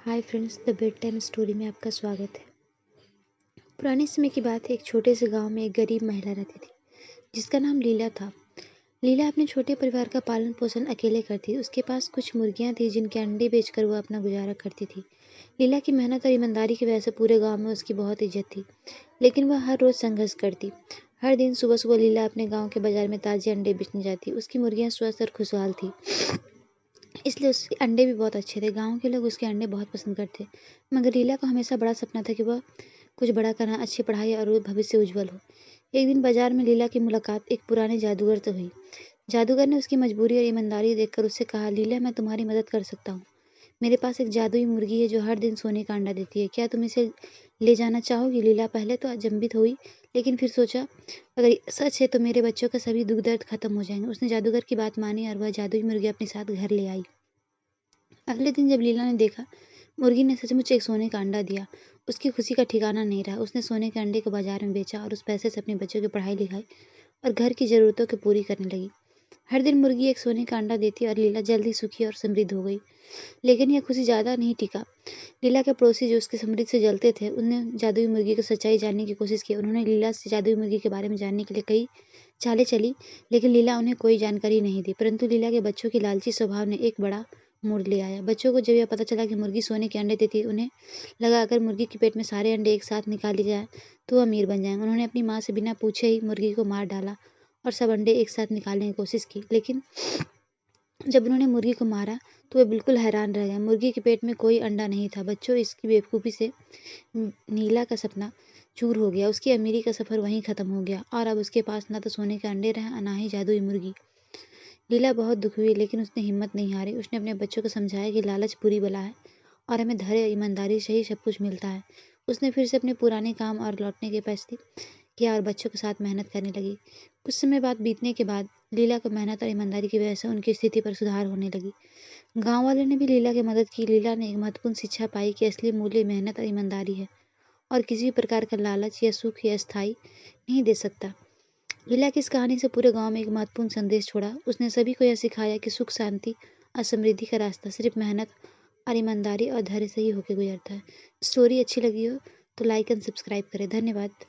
Hi friends, the bed time story में आपका स्वागत है। पुराने समय की बात है। एक छोटे से गांव में एक गरीब महिला रहती थी जिसका नाम लीला था। लीला अपने छोटे परिवार का पालन पोषण अकेले करती थी। उसके पास कुछ मुर्गियां थी जिनके अंडे बेचकर वो अपना गुजारा करती थी। लीला की मेहनत और ईमानदारी की वजह से पूरे गांव में उसकी बहुत इज्जत थी। लेकिन वह हर रोज संघर्ष करती। हर दिन सुबह सुबह लीला अपने गाँव के बाजार में ताजे अंडे बेचने जाती। उसकी मुर्गियां स्वस्थ और खुशहाल थी, इसलिए उसके अंडे भी बहुत अच्छे थे। गाँव के लोग उसके अंडे बहुत पसंद करते। मगर लीला को हमेशा बड़ा सपना था कि वह कुछ बड़ा करना, अच्छी पढ़ाई और भविष्य उज्जवल हो। एक दिन बाजार में लीला की मुलाकात एक पुराने जादूगर से हुई। जादूगर ने उसकी मजबूरी और ईमानदारी देखकर उससे कहा, लीला, मैं तुम्हारी मदद कर सकता हूँ। मेरे पास एक जादुई मुर्गी है जो हर दिन सोने का अंडा देती है। क्या तुम इसे ले जाना चाहोगी? लीला पहले तो अचंभित हुई, लेकिन फिर सोचा, अगर ये सच है तो मेरे बच्चों का सभी दुख दर्द खत्म हो जाएंगे। उसने जादूगर की बात मानी और वह जादुई मुर्गी अपने साथ घर ले आई। अगले दिन जब लीला ने देखा मुर्गी ने सचमुच एक सोने का अंडा दिया, उसकी खुशी का ठिकाना नहीं रहा। उसने सोने के अंडे को बाजार में बेचा और उस पैसे से अपने बच्चों की पढ़ाई लिखाई और घर की जरूरतों को पूरी करने लगी। हर दिन मुर्गी एक सोने का अंडा देती और लीला जल्द ही सुखी और समृद्ध हो गई। लेकिन यह खुशी ज़्यादा नहीं टिका। लीला के पड़ोसी जो उसकी समृद्धि से जलते थे, उनने जादुई मुर्गी की सच्चाई जानने की कोशिश की। उन्होंने लीला से जादुई मुर्गी के बारे में जानने के लिए कई चालें चली, लेकिन लीला उन्हें कोई जानकारी नहीं दी। परंतु लीला के बच्चों की लालची स्वभाव ने एक बड़ा मोड़ ले आया। बच्चों को जब यह पता चला कि मुर्गी सोने के अंडे देती है, उन्हें लगा अगर मुर्गी के पेट में सारे अंडे एक साथ निकाल लिए जाए तो वह अमीर बन जाएंगे। उन्होंने अपनी माँ से बिना पूछे ही मुर्गी को मार डाला और सब अंडे एक साथ निकालने की कोशिश की। लेकिन जब उन्होंने मुर्गी को मारा तो वे बिल्कुल हैरान रह गए। मुर्गी के पेट में कोई अंडा नहीं था। बच्चों, इसकी बेवकूफ़ी से नीला का सपना चूर हो गया। उसकी अमीरी का सफ़र वहीं ख़त्म हो गया और अब उसके पास ना तो सोने के अंडे रहे, ना ही जादुई मुर्गी। लीला बहुत दुखी हुई, लेकिन उसने हिम्मत नहीं हारी। उसने अपने बच्चों को समझाया कि लालच बुरी बला है और हमें धैर्य और ईमानदारी से ही सब कुछ मिलता है। उसने फिर से अपने पुराने काम और लौटने के फैसले किया और बच्चों के साथ मेहनत करने लगी। कुछ समय बाद बीतने के बाद लीला को मेहनत और ईमानदारी की वजह से उनकी स्थिति पर सुधार होने लगी। गांव वालों ने भी लीला की मदद की। लीला ने एक महत्वपूर्ण शिक्षा पाई कि असली मूल्य मेहनत और ईमानदारी है और किसी भी प्रकार का लालच या सुख या स्थायी नहीं दे सकता। लीला की इस कहानी से पूरे गांव में एक महत्वपूर्ण संदेश छोड़ा। उसने सभी को यह सिखाया कि सुख, शांति और समृद्धि का रास्ता सिर्फ मेहनत और ईमानदारी और धैर्य से ही होकर गुजरता है। स्टोरी अच्छी लगी हो तो लाइक एंड सब्सक्राइब करें। धन्यवाद।